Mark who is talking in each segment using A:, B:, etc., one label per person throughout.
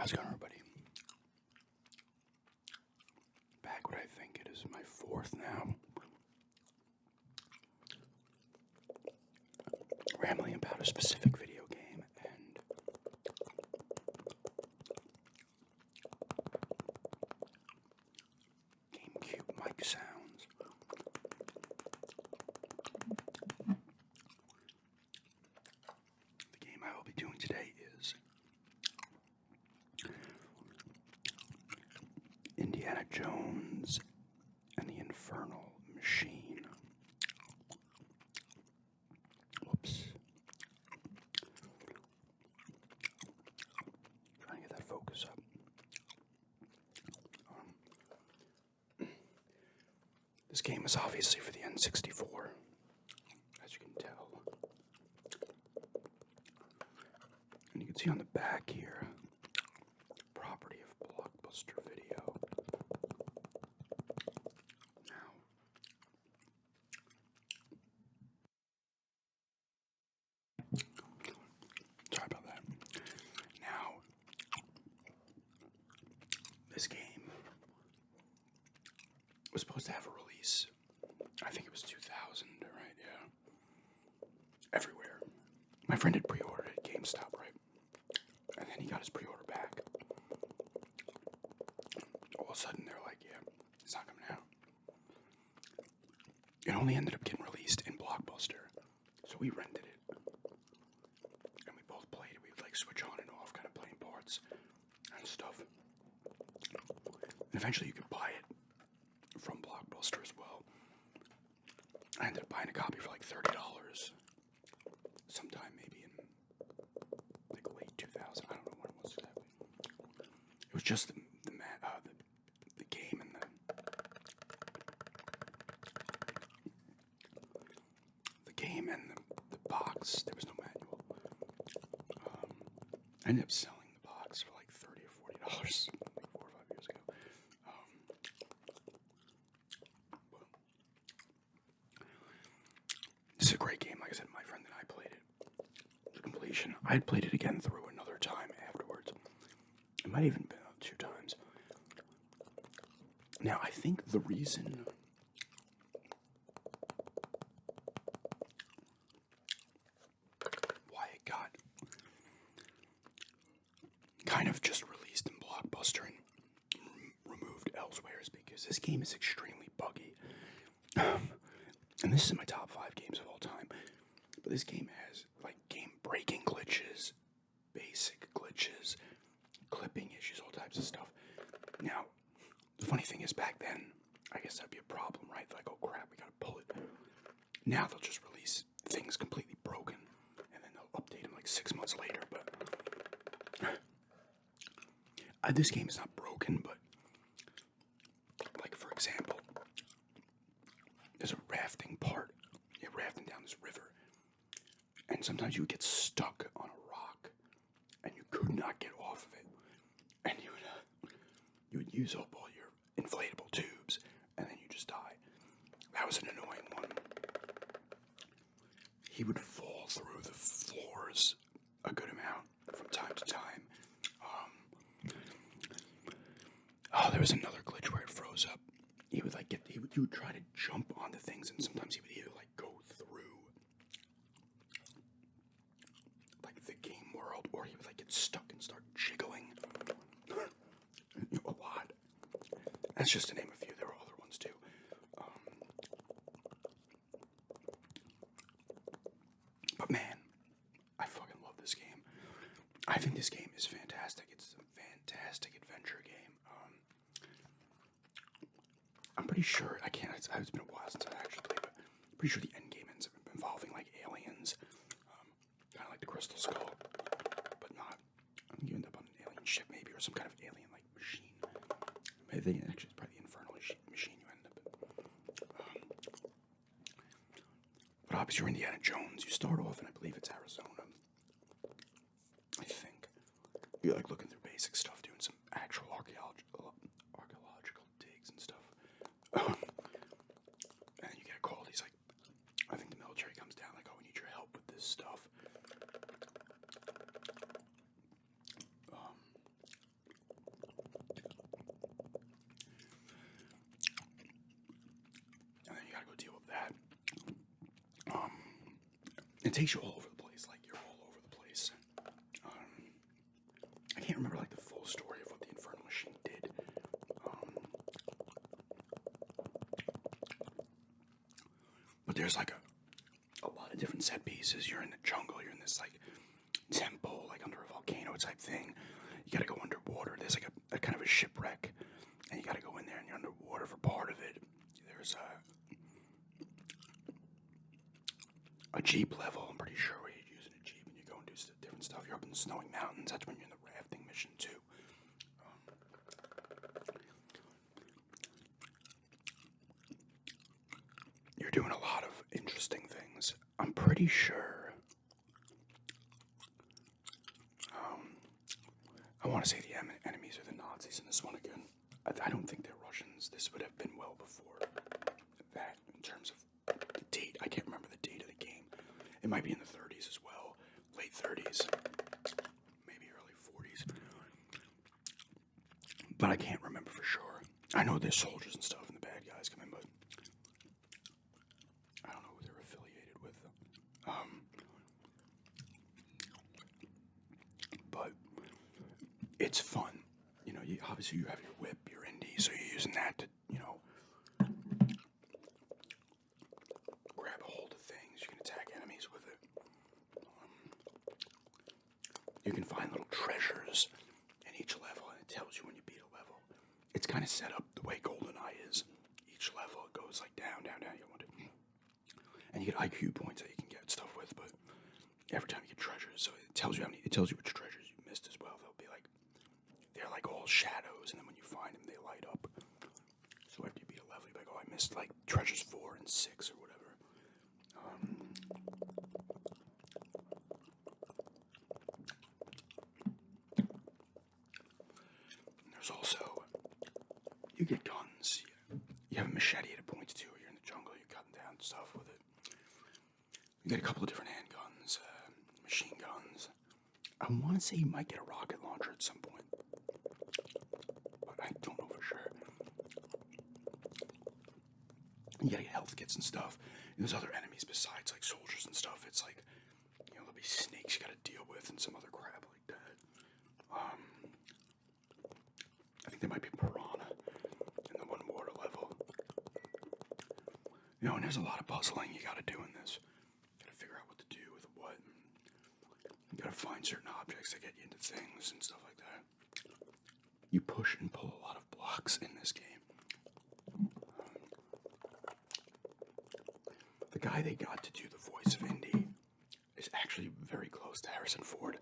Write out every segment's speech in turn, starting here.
A: How's it going, everybody? Back what I think it is my fourth now. Rambling about a specific video game and GameCube mic sounds. The game I will be doing today is Indiana Jones and the Infernal Machine. Whoops. Trying to get that focus up. This game is obviously for the N64, as you can tell. And you can see on the back here, property of Blockbuster Video. Now, sorry about that. Now, this game was supposed to have a release. I think it was 2000, right? Yeah. Everywhere. My friend had pre-ordered at GameStop, right? And then he got his pre-order back. All of a sudden, they're like, yeah, it's not coming out. It only ended up getting released in Blockbuster. So we rented it. And we both played it. We would like switch on and off, kind of playing parts and stuff. And eventually you could buy it from Blockbuster as well. I ended up buying a copy for like $30. Sometime maybe in like late 2000. I don't know when it was exactly. It was just the game and the game and the box. There was no manual. I ended up selling the box for like $30 or $40 like 4 or 5 years ago. This is a great game. Like I said, my friend and I played it to completion. I had played it again through another time afterwards. It might have even been 2 times. Now, I think the reason why it got kind of just released in Blockbuster and removed elsewhere is because this game is extremely buggy. And this is my top 5 games of all time. But this game has like game-breaking glitches, basic glitches, clipping issues, all types of stuff. Now, the funny thing is back then, I guess that'd be a problem, right? Like, oh crap, we gotta pull it. Now they'll just release things completely broken, and then they'll update them like 6 months later, but this game is not broken, but like, for example, there's a rafting part. You're rafting down this river, and sometimes you would get stuck on a rock, and you could not get off of it, and you would use up all your inflatable tubes, and then you just die. That was an annoying one. He would fall through the floors a good amount from time to time. There was another glitch where it froze up. He would you would try to jump onto things, and sometimes he would either like go through like the game world, or he would like get stuck and start jiggling. A lot. That's just to name a few. There were other ones too. But man, I fucking love this game. I think this game is fantastic. It's a fantastic adventure game. I'm pretty sure, it's been a while since I've actually played, but I'm pretty sure the end game ends up involving like aliens. Kind of like the Crystal Skull, but not. I think you end up on an alien ship maybe, or some kind of alien like machine. I think actually it's probably the Infernal machine you end up in. But obviously you're Indiana Jones. You start off in, I believe it's Arizona. I think. You're like looking through basic stuff, doing some actual archaeological digs and stuff. And then you get a call. He's like, I think the military comes down, like, oh, we need your help with this stuff. it takes you all over the place. Like you're all over the place. I can't remember like the full story of what the Infernal Machine did. But there's like a lot of different set pieces. You're in the jungle. You're in this like temple, like under a volcano type thing. You gotta go underwater. There's like a kind of a shipwreck, and you gotta go in there, and you're underwater for part of it. There's a jeep level. I'm pretty sure where you're using a jeep, and you go and do different stuff. You're up in the snowy mountains. That's when you're in the rafting mission too. You're doing a lot of interesting things. I'm pretty sure. I want to say the enemies are the Nazis in this one again. I don't think they're Russians. This would have been well before that in terms of the date. I can't remember the date of the game. It might be in the 30s as well. Late 30s. Maybe early 40s. But I can't remember for sure. I know there's soldiers and stuff and the bad guys come in, but I don't know who they're affiliated with. But it's fun. You know, obviously you have your whip, your indie, so you're using that to, grab a hold of things. You can attack enemies with it. You can find little treasures in each level, and it tells you when you beat a level. It's kind of set up the way GoldenEye is. Each level it goes like down, down, down. And you get IQ points that you can get stuff with, but every time you get treasures, so it tells you which treasures you missed as well. They're like all shadows, and then when you find them, they light up. So after you beat a level, you're like, oh, I missed like treasures 4 and 6 or whatever. There's also, you get guns. You have a machete at points too. You're in the jungle, you're cutting down stuff with it. You get a couple of different handguns, machine guns. I want to say you might get a rocket launcher at some point, but I don't know for sure. You gotta get health kits and stuff. And there's other enemies besides like soldiers and stuff. It's like, there'll be snakes you gotta deal with and some other crap like that. I think there might be piranha in the one water level. And there's a lot of puzzling you gotta do in this. You gotta figure out what to do with what. You gotta find certain objects that get you into things and stuff like that. You push and pull a lot of blocks in this game. The guy they got to do the voice of Indy is actually very close to Harrison Ford.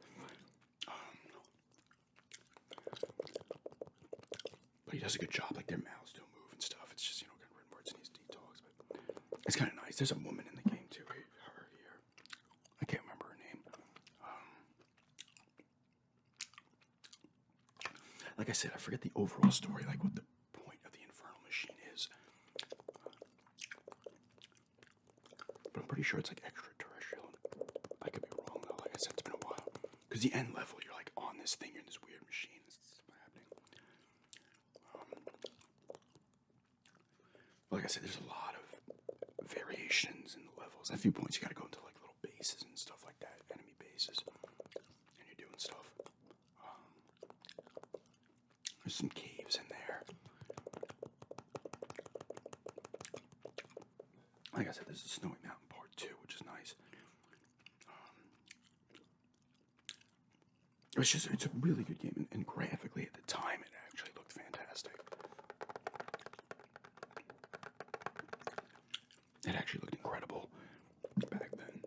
A: But he does a good job, like their mouths don't move and stuff. It's just, kind of written words and he talks, but it's kind of nice. There's a woman in the game too, her here. I can't remember her name. Like I said, I forget the overall story, like what the point of the Infernal Machine is. But I'm pretty sure it's like extraterrestrial. I could be wrong though, like I said, it's been a while. Because the end level, you're like on this thing, you're in this weird machine. This is happening. Like I said, there's a lot of variations in the levels. At a few points, you gotta go into like little bases and stuff like that, enemy bases, and you're doing stuff. There's some caves in there. Like I said, there's a snowy mountain part 2, which is nice. It's a really good game, and graphically at the time, it actually looked fantastic. It actually looked incredible back then.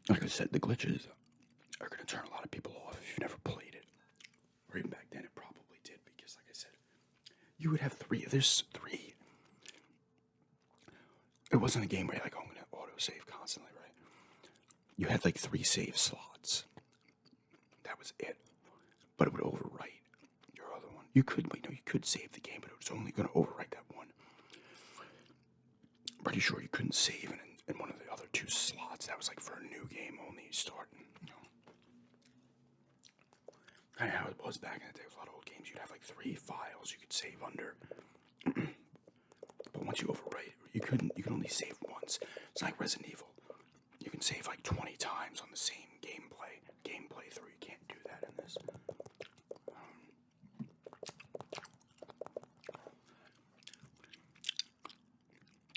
A: Like I said, the glitches are going to turn a lot of people off if you've never played it. Or even back then, it probably did, because like I said, you would have 3. There's 3. It wasn't a game where you're like, oh, I'm going to auto-save constantly, right? You had like 3 save slots. That was it. But it would overwrite your other one. You could save the game, but it was only going to overwrite that one. Pretty sure you couldn't save in one of the other 2 slots. That was like for a new game only starting. Kind of how it was back in the day with a lot of old games. You'd have like 3 files you could save under. But once you overwrite, you can only save once. It's not like Resident Evil. You can save like 20 times on the same game playthrough. You can't do that in this.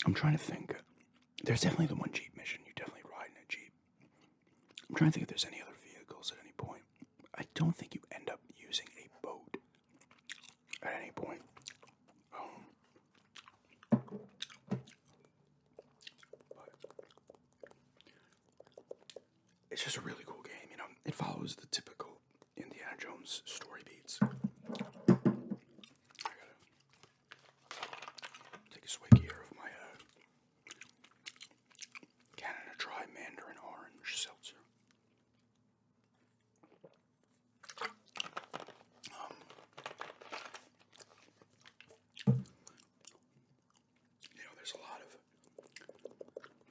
A: I'm trying to think. There's definitely the one Jeep mission. You definitely ride in a Jeep. I'm trying to think if there's any other vehicles at any point. I don't think you end up using a boat at any point. But it's just a really cool game, you know. It follows the typical Indiana Jones story beats. I gotta take a swig here of my Canada Dry Mandarin Orange Seltzer. You know, there's a lot of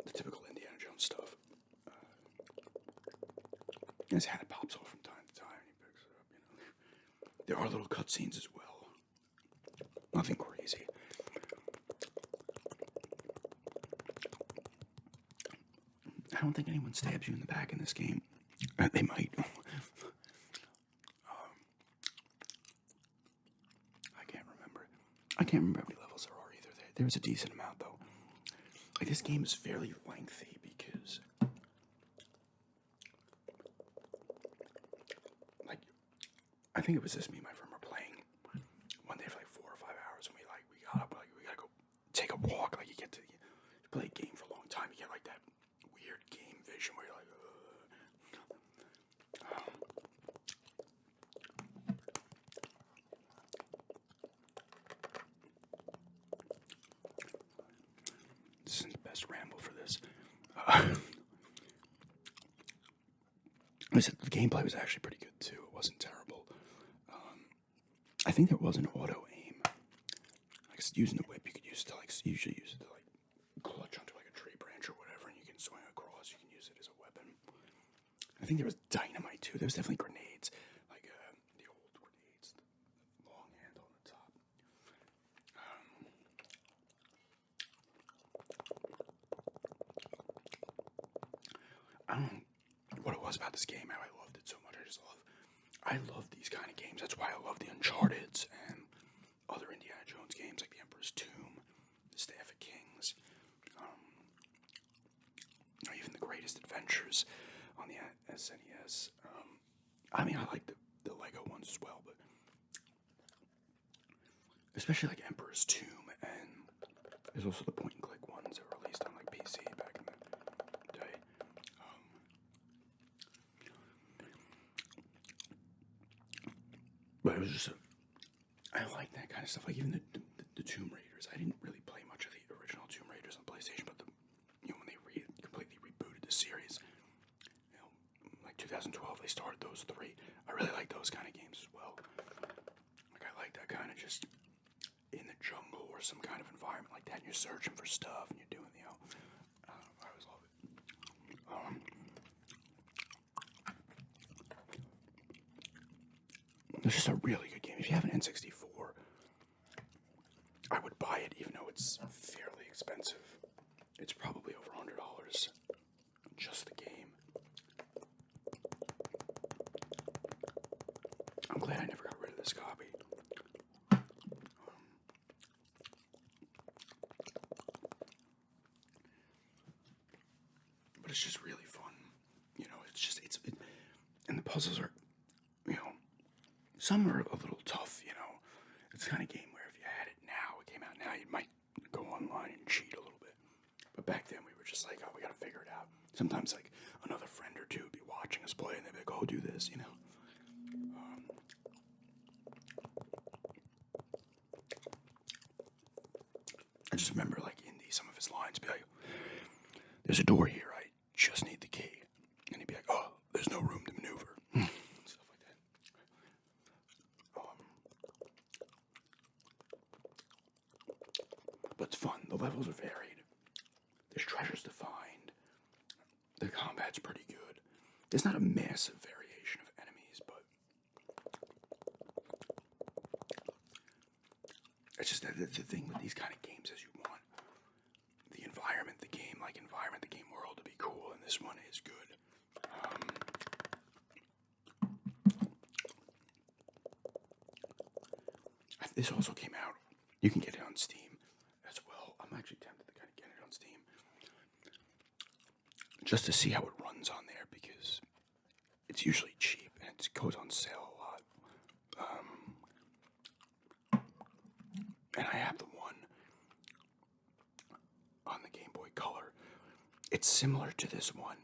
A: the typical Indiana Jones stuff. His hat pops off from time to time and he picks it up, you know. There are little cutscenes as well. Nothing crazy. I don't think anyone stabs you in the back in this game. They might. I can't remember how many levels there are either. There's a decent amount though. Like, this game is fairly lengthy because, like, I think it was just me and my friend were playing one day for like 4 or 5 hours, and we got up, like, we gotta go take a walk. Like, you play a game for a long time, you get like that weird game vision where you're like, this isn't the best ramble for this. I said the gameplay was actually pretty good too. It wasn't terrible. I think there was an auto aim. Like, using the whip, you could use it to usually use it to like clutch onto like a tree branch or whatever, and you can swing across. You can use it as a weapon. I think there was dynamite too. There was definitely grenades, like the old grenades, the long handle on the top. I don't know what it was about this game, how I loved it so much. I love these kind of games. That's why I love the Uncharted's and other Indiana Jones games like the Emperor's Tomb, the Staff of Kings, or even the Greatest Adventures on the SNES. I mean, I like the Lego ones as well, but especially like Emperor's Tomb, and there's also the point-and-click ones that were released on like PC back in the day. But it was just I like that kind of stuff. Like, even the Tomb Raiders. I didn't really play much of the original Tomb Raiders on PlayStation, but when they completely rebooted the series, like 2012, they started those 3. I really like those kind of games as well. Like, I like that kind of just in the jungle or some kind of environment like that, and you're searching for stuff and you're doing, I always love it. It's just a really good game. If you have an N64, I would buy it, even though it's fairly expensive. It's probably over $100, just the game. I'm glad I never got rid of this copy. But it's just really fun. You know, and the puzzles are, some are a little tough, It's the kind of game where if you had it came out now, you might go online and cheat a little bit. But back then, we were just like, oh, we gotta figure it out. Sometimes, like, another friend or two would be watching us play, and they'd be like, oh, do this, I just remember, like, Indy, some of his lines be like, there's a door here, I just need the key. And he'd be like, oh, there's no room to maneuver. Stuff like that. But it's fun. The levels are varied. There's treasures to find. The combat's pretty good. There's not a massive variation of enemies, but it's just that the thing with these kind of games is you want like environment, the game world to be cool, and this one is good. This also came out. You can get it on Steam as well. I'm actually tempted to kind of get it on Steam just to see how it runs on there because it's usually cheap and it goes on sale a lot. And I have the one on the Game Boy Color. It's similar to this one.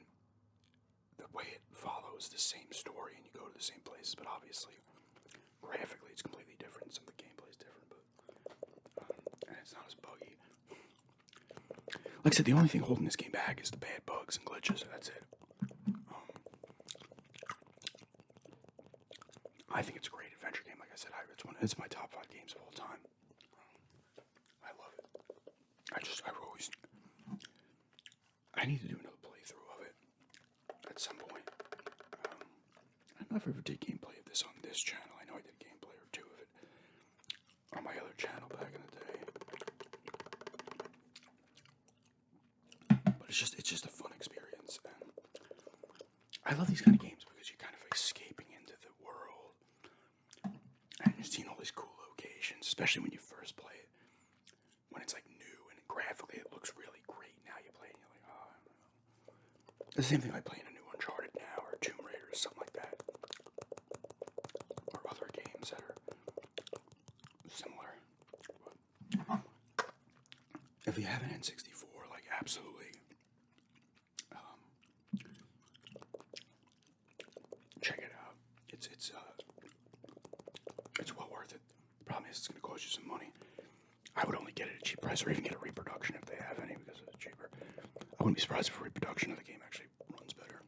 A: The way it follows the same story and you go to the same places, but obviously, graphically, it's completely different. Some of the gameplay is different, but and it's not as buggy. Like I said, the only thing holding this game back is the bad bugs and glitches. That's it. I think it's a great adventure game. Like I said, it's my top 5 games of all time. I love it. I need to do another playthrough of it at some point. I never ever did gameplay of this on this channel. I know I did gameplay or 2 of it on my other channel back in the day. But it's just a fun experience, and I love these kind of games because you're kind of escaping into the world, and you're seeing all these cool locations, especially when you first play it. When it's like new and graphically it looks really great. Now you play it and you're like, oh, I don't know. It's the same thing like playing a new Uncharted now or Tomb Raider or something like that, or other games that are similar. But if you have an N64, like absolutely. Check it out. It's well worth it. The problem is it's going to cost you some money. I would only get it at a cheap price, or even get a reproduction if they have any, because it's cheaper. I wouldn't be surprised if a reproduction of the game actually runs better.